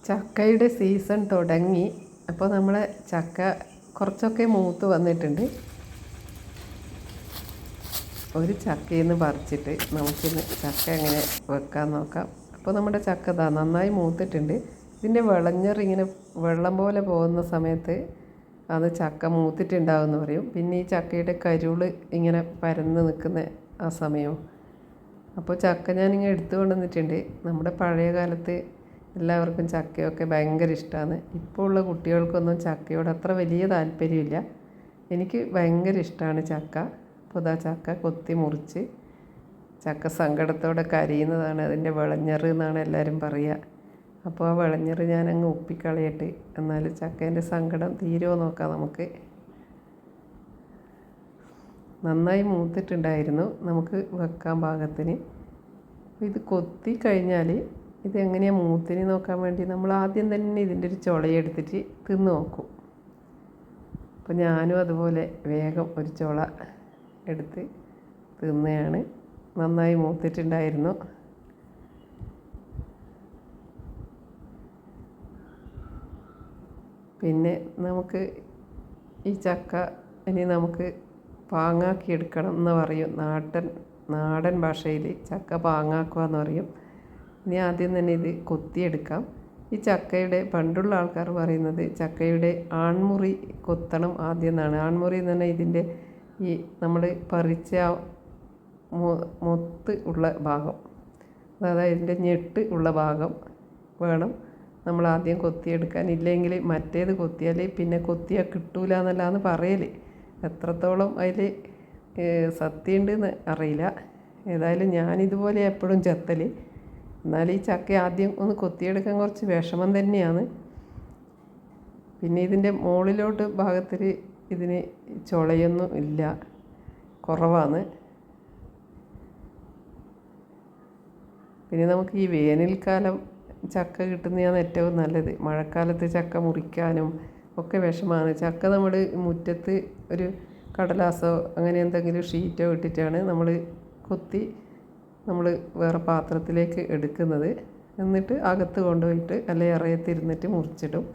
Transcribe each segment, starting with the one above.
ചക്കയുടെ സീസൺ തുടങ്ങി. അപ്പോൾ നമ്മളെ ചക്ക കുറച്ചൊക്കെ മൂത്ത് വന്നിട്ടുണ്ട്. ഒരു ചക്കയിൽ നിന്ന് പറിച്ചിട്ട് നമുക്കിന്ന് ചക്ക എങ്ങനെ വെക്കാൻ നോക്കാം. അപ്പോൾ നമ്മുടെ ചക്ക നന്നായി മൂത്തിട്ടുണ്ട്. ഇതിൻ്റെ വിളഞ്ഞറിങ്ങനെ വെള്ളം പോലെ പോകുന്ന സമയത്ത് അത് ചക്ക മൂത്തിട്ടുണ്ടാവുമെന്ന് പറയും. പിന്നെ ഈ ചക്കയുടെ കരുള് ഇങ്ങനെ പരന്ന് നിൽക്കുന്ന ആ സമയവും. അപ്പോൾ ചക്ക ഞാനിങ്ങനെ എടുത്തു കൊണ്ടുവന്നിട്ടുണ്ട്. നമ്മുടെ പഴയ കാലത്ത് എല്ലാവർക്കും ചക്കയൊക്കെ ഭയങ്കര ഇഷ്ടമാണ്. ഇപ്പോൾ ഉള്ള കുട്ടികൾക്കൊന്നും ചക്കയോട് അത്ര വലിയ താല്പര്യമില്ല. എനിക്ക് ഭയങ്കര ഇഷ്ടമാണ് ചക്ക. അപ്പോൾ ഇതാ ചക്ക കൊത്തി മുറിച്ച് ചക്ക സങ്കടത്തോടെ കരയുന്നതാണ് അതിൻ്റെ വിളഞ്ഞറ് എന്നാണ് എല്ലാവരും പറയുക. അപ്പോൾ ആ വിളഞ്ഞറ് ഞാനങ്ങ് ഉപ്പിക്കളയട്ട്, എന്നാലും ചക്കേൻ്റെ സങ്കടം തീരുമോ നോക്കാം നമുക്ക്. നന്നായി മൂത്തിട്ടുണ്ടായിരുന്നു, നമുക്ക് വെക്കാൻ പാകത്തിന്. ഇത് കൊത്തി കഴിഞ്ഞാൽ ഇതെങ്ങനെയാണ് മൂത്തിന് നോക്കാൻ വേണ്ടി നമ്മൾ ആദ്യം തന്നെ ഇതിൻ്റെ ഒരു ചുളയെടുത്തിട്ട് തിന്ന് നോക്കും. അപ്പോൾ ഞാനും അതുപോലെ വേഗം ഒരു ചുള എടുത്ത് തിന്നുകയാണ്. നന്നായി മൂത്തിട്ടുണ്ടായിരുന്നു. പിന്നെ നമുക്ക് ഈ ചക്ക ഇനി നമുക്ക് പാങ്ങാക്കി എടുക്കണം എന്ന് പറയും. നാടൻ ഭാഷയിൽ ചക്ക പാങ്ങാക്കുക എന്ന് പറയും. ഇനി ആദ്യം തന്നെ ഇത് കൊത്തിയെടുക്കാം. ഈ ചക്കയുടെ പണ്ടുള്ള ആൾക്കാർ പറയുന്നത് ചക്കയുടെ ആൺമുറി കൊത്തണം ആദ്യം എന്നാണ്. ആൺമുറി എന്ന് പറഞ്ഞാൽ ഇതിൻ്റെ ഈ നമ്മൾ പറിച്ച മൊത്ത് ഉള്ള ഭാഗം, അതായത് ഇതിൻ്റെ ഞെട്ട് ഉള്ള ഭാഗം വേണം നമ്മൾ ആദ്യം കൊത്തിയെടുക്കാൻ. ഇല്ലെങ്കിൽ മറ്റേത് കൊത്തിയാൽ പിന്നെ കൊത്തിയാൽ കിട്ടൂല എന്നല്ലാന്ന് പറയൽ. എത്രത്തോളം അതിൽ സത്യമുണ്ടെന്ന് അറിയില്ല. ഏതായാലും ഞാനിതുപോലെ എപ്പോഴും ചെത്തൽ. എന്നാൽ ഈ ചക്ക ആദ്യം ഒന്ന് കൊത്തിയെടുക്കാൻ കുറച്ച് വിഷമം തന്നെയാണ്. പിന്നെ ഇതിൻ്റെ മുകളിലോട്ട് ഭാഗത്തിൽ ഇതിന് ചുളയൊന്നും ഇല്ല, കുറവാണ്. പിന്നെ നമുക്ക് ഈ വേനൽക്കാലം ചക്ക കിട്ടുന്നതാണ് ഏറ്റവും നല്ലത്. മഴക്കാലത്ത് ചക്ക മുറിക്കാനും ഒക്കെ വിഷമമാണ്. ചക്ക നമ്മൾ മുറ്റത്ത് ഒരു കടലാസോ അങ്ങനെ എന്തെങ്കിലും ഷീറ്റോ ഇട്ടിട്ടാണ് നമ്മൾ കൊത്തി നമ്മൾ വേറെ പാത്രത്തിലേക്ക് എടുക്കുന്നത്. എന്നിട്ട് അകത്ത് കൊണ്ടുപോയിട്ട് അല്ലെങ്കിൽ ഇറയത്തിരുന്നിട്ട് മുറിച്ചിടും.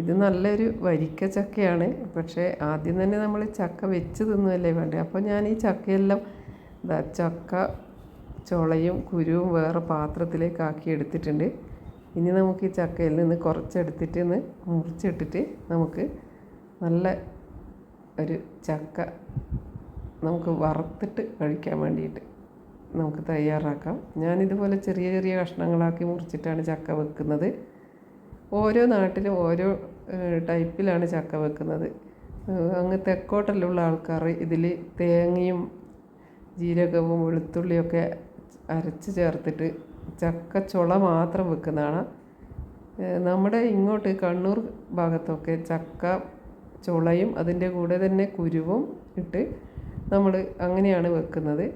ഇത് നല്ലൊരു വരിക്ക ചക്കയാണ്. പക്ഷേ ആദ്യം തന്നെ നമ്മൾ ചക്ക വെച്ച് തിന്നുമല്ലേ വേണ്ടത്. അപ്പോൾ ഞാൻ ഈ ചക്കയെല്ലാം ചക്ക ചുളയും കുരുവും വേറെ പാത്രത്തിലേക്ക് ആക്കി എടുത്തിട്ടുണ്ട്. ഇനി നമുക്ക് ഈ ചക്കയിൽ നിന്ന് കുറച്ചെടുത്തിട്ട് ഒന്ന് മുറിച്ചിട്ടിട്ട് നമുക്ക് നല്ല ഒരു ചക്ക നമുക്ക് വറുത്തിട്ട് കഴിക്കാൻ വേണ്ടിയിട്ട് നമുക്ക് തയ്യാറാക്കാം. ഞാനിതുപോലെ ചെറിയ ചെറിയ കഷ്ണങ്ങളാക്കി മുറിച്ചിട്ടാണ് ചക്ക വെക്കുന്നത്. ഓരോ നാട്ടിലും ഓരോ ടൈപ്പിലാണ് ചക്ക വെക്കുന്നത്. അങ്ങ് തെക്കോട്ടെല്ലാം ആൾക്കാർ ഇതിൽ തേങ്ങയും ജീരകവും വെളുത്തുള്ളിയൊക്കെ അരച്ച് ചേർത്തിട്ട് ചക്ക ചുള മാത്രം വെക്കുന്നതാണ്. നമ്മുടെ ഇങ്ങോട്ട് കണ്ണൂർ ഭാഗത്തൊക്കെ ചക്ക ചുളയും അതിൻ്റെ കൂടെ തന്നെ കുരുവും ഇട്ട് നമ്മൾ അങ്ങനെയാണ് വെക്കുന്നത്.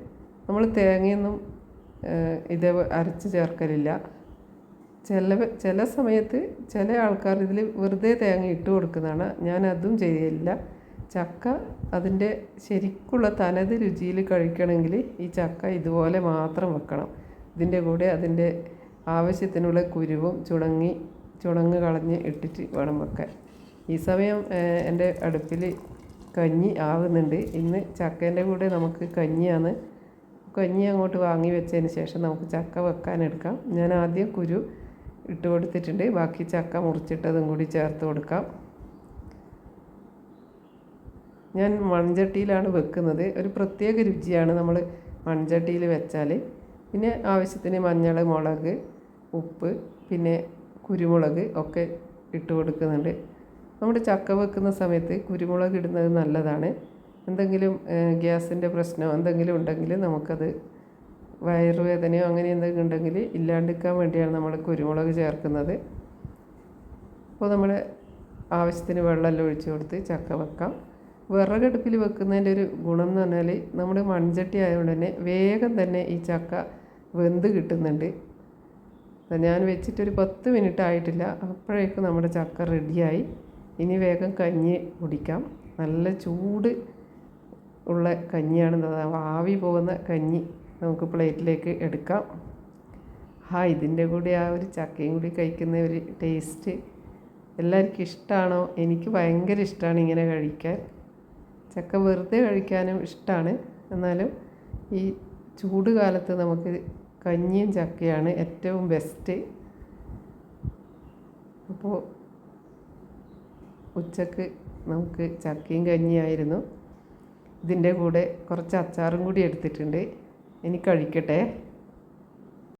നമ്മൾ തേങ്ങയൊന്നും ഇത് അരച്ച് ചേർക്കലില്ല. ചില സമയത്ത് ചില ആൾക്കാർ ഇതിൽ വെറുതെ തേങ്ങ ഇട്ട് കൊടുക്കുന്നതാണ്. ഞാൻ അതും ചെയ്യില്ല. ചക്ക അതിൻ്റെ ശരിക്കുള്ള തനത് രുചിയിൽ കഴിക്കണമെങ്കിൽ ഈ ചക്ക ഇതുപോലെ മാത്രം വെക്കണം. ഇതിൻ്റെ കൂടെ അതിൻ്റെ ആവശ്യത്തിനുള്ള കുരുവും ചുണങ്ങ് കളഞ്ഞ് ഇട്ടിട്ട് വേണം വെക്കാൻ. ഈ സമയം എൻ്റെ അടുപ്പിൽ കഞ്ഞി ആവുന്നുണ്ട്. ഇന്ന് ചക്കേൻ്റെ കൂടെ നമുക്ക് കഞ്ഞിയാണ്. കഞ്ഞി അങ്ങോട്ട് വാങ്ങി വെച്ചതിന് ശേഷം നമുക്ക് ചക്ക വെക്കാനെടുക്കാം. ഞാൻ ആദ്യം കുരു ഇട്ട് കൊടുത്തിട്ടുണ്ട്. ബാക്കി ചക്ക മുറിച്ചിട്ടതും കൂടി ചേർത്ത് കൊടുക്കാം. ഞാൻ മൺചട്ടിയിലാണ് വെക്കുന്നത്. ഒരു പ്രത്യേക രുചിയാണ് നമ്മൾ മൺചട്ടിയിൽ വെച്ചാൽ. പിന്നെ ആവശ്യത്തിന് മഞ്ഞൾ, മുളക്, ഉപ്പ്, പിന്നെ കുരുമുളക് ഒക്കെ ഇട്ട് കൊടുക്കുന്നുണ്ട്. നമ്മുടെ ചക്ക വെക്കുന്ന സമയത്ത് കുരുമുളക് ഇടുന്നത് നല്ലതാണ്. എന്തെങ്കിലും ഗ്യാസിൻ്റെ പ്രശ്നമോ എന്തെങ്കിലും ഉണ്ടെങ്കിൽ നമുക്കത് വയറുവേദനയോ അങ്ങനെ എന്തെങ്കിലും ഉണ്ടെങ്കിൽ ഇല്ലാണ്ടിരിക്കാൻ വേണ്ടിയാണ് നമ്മൾ കുരുമുളക് ചേർക്കുന്നത്. അപ്പോൾ നമ്മൾ ആവശ്യത്തിന് വെള്ളമെല്ലാം ഒഴിച്ച് കൊടുത്ത് ചക്ക വെക്കാം. വിറകടുപ്പിൽ വെക്കുന്നതിൻ്റെ ഒരു ഗുണം എന്ന് പറഞ്ഞാൽ നമ്മുടെ മൺചട്ടി ആയതുകൊണ്ട് തന്നെ വേഗം തന്നെ ഈ ചക്ക വെന്ത് കിട്ടുന്നുണ്ട്. ഞാൻ വെച്ചിട്ടൊരു 10 മിനിറ്റ് ആയിട്ടില്ല, അപ്പോഴേക്കും നമ്മുടെ ചക്ക റെഡിയായി. ഇനി വേഗം കഞ്ഞി കുടിക്കാം. നല്ല ചൂട് ഉള്ള കഞ്ഞിയാണ്. ആവി പോകുന്ന കഞ്ഞി നമുക്ക് പ്ലേറ്റിലേക്ക് എടുക്കാം. ഇതിൻ്റെ കൂടെ ആ ഒരു ചക്കയും കൂടി കഴിക്കുന്ന ഒരു ടേസ്റ്റ് എല്ലാവർക്കും ഇഷ്ടമാണോ? എനിക്ക് ഭയങ്കര ഇഷ്ടമാണ് ഇങ്ങനെ കഴിക്കാൻ. ചക്ക വെറുതെ കഴിക്കാനും ഇഷ്ടമാണ്. എന്നാലും ഈ ചൂട് കാലത്ത് നമുക്ക് കഞ്ഞിയും ചക്കയാണ് ഏറ്റവും ബെസ്റ്റ്. അപ്പോൾ ഉച്ചക്ക് നമുക്ക് ചക്കയും കഞ്ഞിയായിരുന്നു. ഇതിൻ്റെ കൂടെ കുറച്ച് അച്ചാറും കൂടി എടുത്തിട്ടുണ്ട്. ഇനി കഴിക്കട്ടെ.